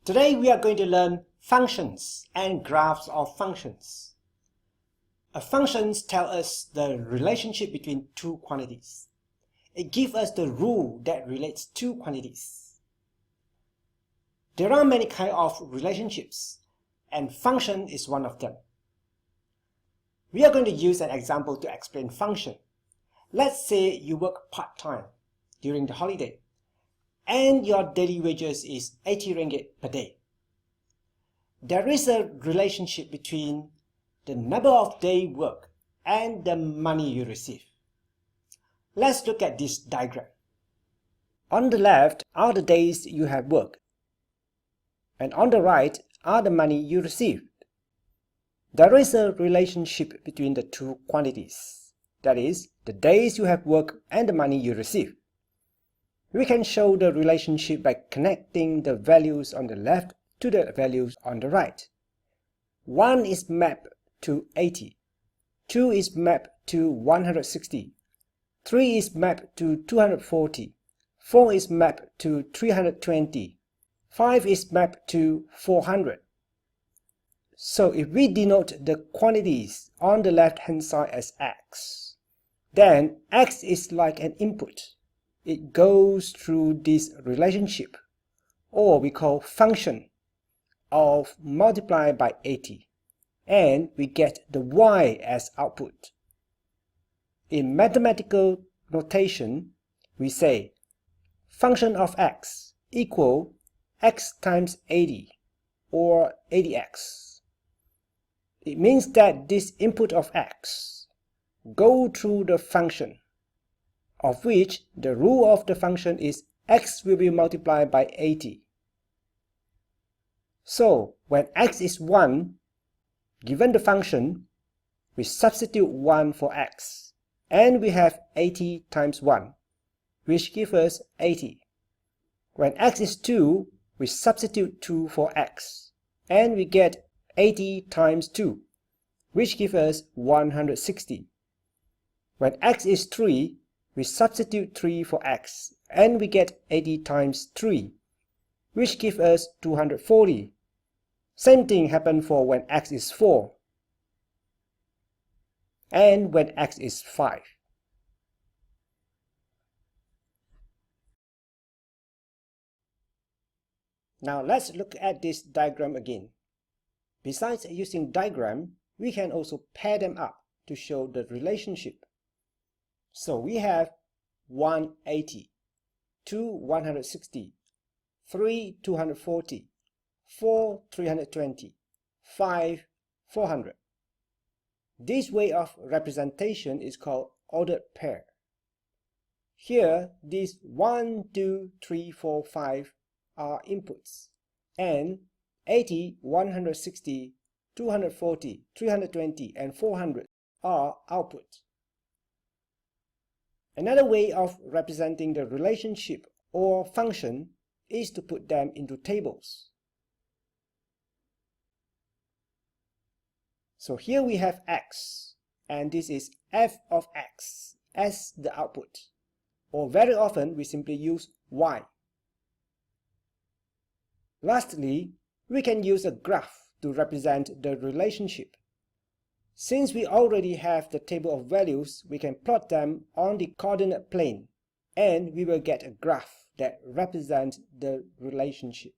Today we are going to learn functions and graphs of functions. Functions tell us the relationship between two quantities. It gives us the rule that relates two quantities. There are many kinds of relationships, and function is one of them. We are going to use an example to explain function. Let's say you work part-time during the holiday, and your daily wages is 80 ringgit per day. There is a relationship between the number of days work and the money you receive. Let's look at this diagram. On the left are the days you have worked, and on the right are the money you received. There is a relationship between the two quantities, that is, the days you have worked and the money you receive. We can show the relationship by connecting the values on the left to the values on the right. 1 is mapped to 80, 2 is mapped to 160, 3 is mapped to 240, 4 is mapped to 320, 5 is mapped to 400. So if we denote the quantities on the left hand side as x, then x is like an input. It goes through this relationship, or we call function, of multiply by 80, and we get the y as output. In mathematical notation, we say function of x equal x times 80, or 80x. It means that this input of x go through the function, of which the rule of the function is x will be multiplied by 80. So when x is 1, given the function, we substitute 1 for x, and we have 80 times 1, which gives us 80. When x is 2, we substitute 2 for x, and we get 80 times 2, which gives us 160. When x is 3, we substitute 3 for x, and we get 80 times 3, which gives us 240. Same thing happens for when x is 4, and when x is 5. Now let's look at this diagram again. Besides using diagram, we can also pair them up to show the relationship. So we have 180, 2 160, 3 240, 4 320, 5 400. This way of representation is called ordered pair. Here, these 1, 2, 3, 4, 5 are inputs, and 80, 160, 240, 320, and 400 are output. Another way of representing the relationship or function is to put them into tables. So here we have x, and this is f of x as the output, or very often we simply use y. Lastly, we can use a graph to represent the relationship. Since we already have the table of values, we can plot them on the coordinate plane, and we will get a graph that represents the relationship.